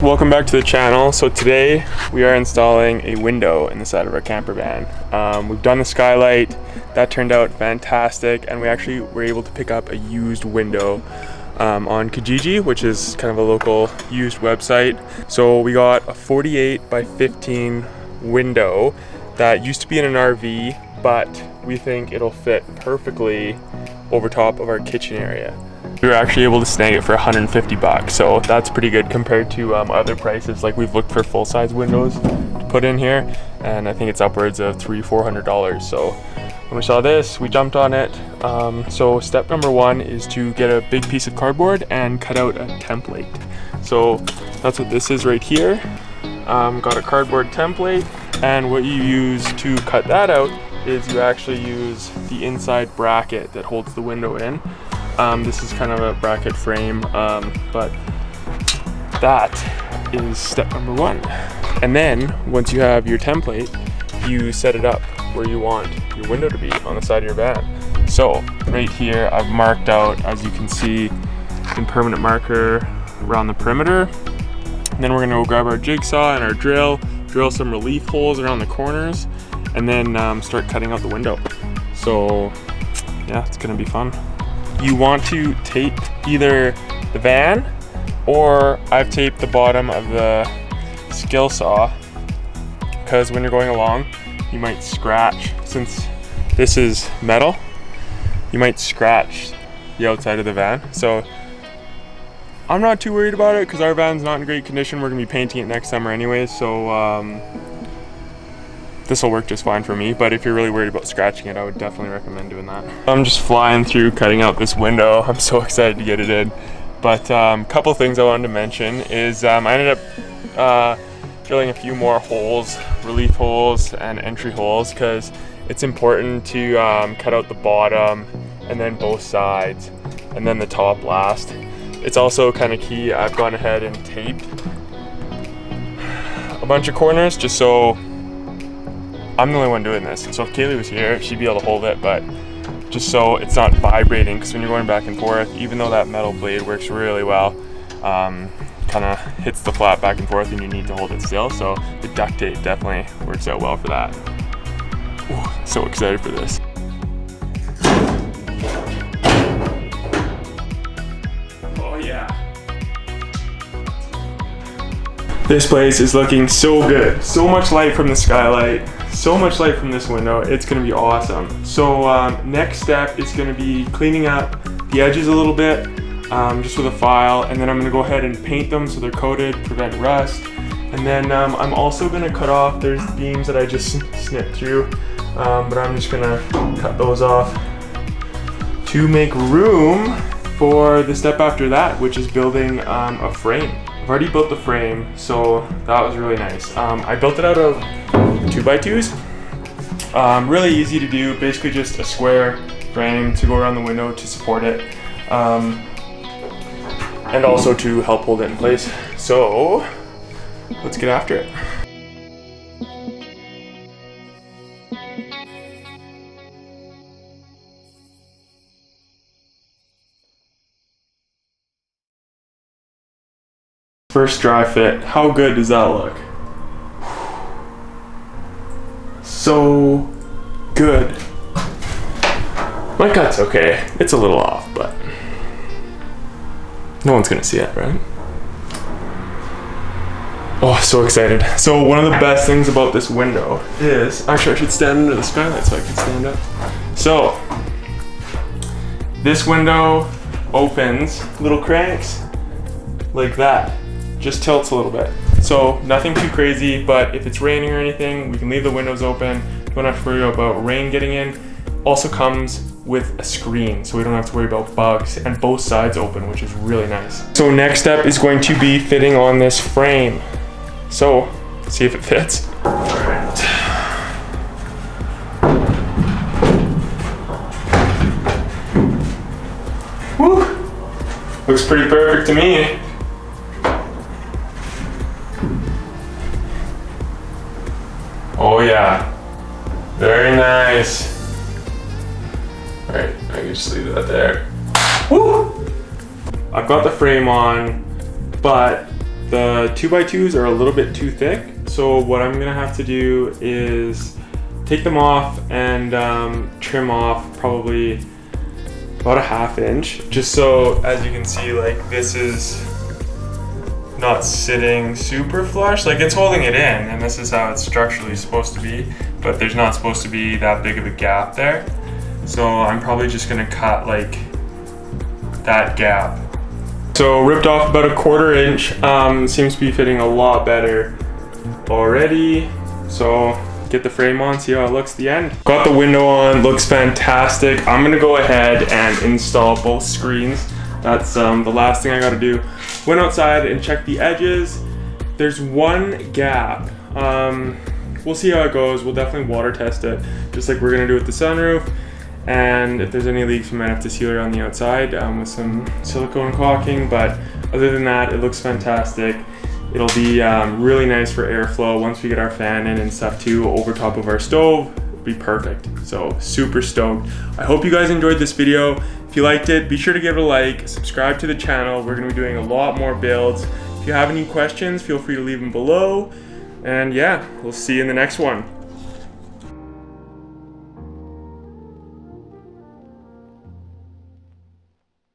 Welcome back to the channel. So today we are installing a window in the side of our camper van. We've done the skylight. That turned out fantastic, and we actually were able to pick up a used window on Kijiji, which is kind of a local used website. So we got a 48 by 15 window that used to be in an RV, but we think it'll fit perfectly over top of our kitchen area. We were actually able to snag it for 150 bucks, so that's pretty good compared to other prices. Like, we've looked for full-size windows to put in here, and I think it's upwards of $300-400. So when we saw this, we jumped on it. So step number one is to get a big piece of cardboard and cut out a template. So that's what this is right here. Got a cardboard template, and what you use to cut that out is you actually use the inside bracket that holds the window in. This is kind of a bracket frame, but that is step number one. And then once you have your template, you set it up where you want your window to be on the side of your van. So right here, I've marked out, as you can see, in permanent marker around the perimeter. And then we're gonna go grab our jigsaw and our drill some relief holes around the corners, and then start cutting out the window. So yeah, it's gonna be fun. You want to tape either the van, or I've taped the bottom of the skill saw, because when you're going along, you might scratch. Since this is metal, you might scratch the outside of the van. So I'm not too worried about it because our van's not in great condition. We're gonna be painting it next summer anyways, so this will work just fine for me, but if you're really worried about scratching it, I would definitely recommend doing that. I'm just flying through cutting out this window. I'm so excited to get it in. But a couple things I wanted to mention is I ended up drilling a few more holes, relief holes and entry holes, because it's important to cut out the bottom and then both sides and then the top last. It's also kind of key, I've gone ahead and taped a bunch of corners just so I'm the only one doing this. So if Kaylee was here, she'd be able to hold it, but just so it's not vibrating, because when you're going back and forth, even though that metal blade works really well, kind of hits the flat back and forth and you need to hold it still. So the duct tape definitely works out well for that. Ooh, so excited for this. Oh yeah. This place is looking so good. So much light from the skylight. So much light from this window. It's gonna be awesome. So next step is gonna be cleaning up the edges a little bit, just with a file, and then I'm gonna go ahead and paint them so they're coated, prevent rust. And then I'm also gonna cut off, there's beams that I just snipped through, but I'm just gonna cut those off to make room for the step after that, which is building a frame. I've already built the frame, so that was really nice. I built it out of 2x2s. Really easy to do, basically just a square frame to go around the window to support it, and also to help hold it in place. So let's get after it. First dry fit, how good does that look? So good. My cut's okay. It's a little off, but no one's gonna see it, right? Oh, so excited. So one of the best things about this window is, actually I should stand under the skylight so I can stand up. So this window opens, little cranks like that. Just tilts a little bit. So nothing too crazy, but if it's raining or anything, we can leave the windows open. Don't have to worry about rain getting in. Also comes with a screen, so we don't have to worry about bugs, and both sides open, which is really nice. So next step is going to be fitting on this frame. So let's see if it fits. All right. Woo! Looks pretty perfect to me. Oh yeah, very nice. All right, I can just leave that there. Woo! I've got the frame on, but The 2x2s are a little bit too thick, so what I'm gonna have to do is take them off and trim off probably about a 1/2 inch, just so, as you can see, like this is not sitting super flush. Like it's holding it in, and this is how it's structurally supposed to be, but there's not supposed to be that big of a gap there. So I'm probably just gonna cut like that gap. So ripped off about a 1/4 inch, seems to be fitting a lot better already. So get the frame on, see how it looks at the end. Got the window on, looks fantastic. I'm gonna go ahead and install both screens. That's the last thing I gotta do. Went outside and checked the edges. There's one gap. We'll see how it goes. We'll definitely water test it, just like we're gonna do with the sunroof. And if there's any leaks, we might have to seal it on the outside with some silicone caulking. But other than that, it looks fantastic. It'll be really nice for airflow once we get our fan in and stuff too over top of our stove. It'll be perfect. So super stoked. I hope you guys enjoyed this video. If you liked it, be sure to give it a like, subscribe to the channel. We're gonna be doing a lot more builds. If you have any questions, feel free to leave them below. And yeah, we'll see you in the next one.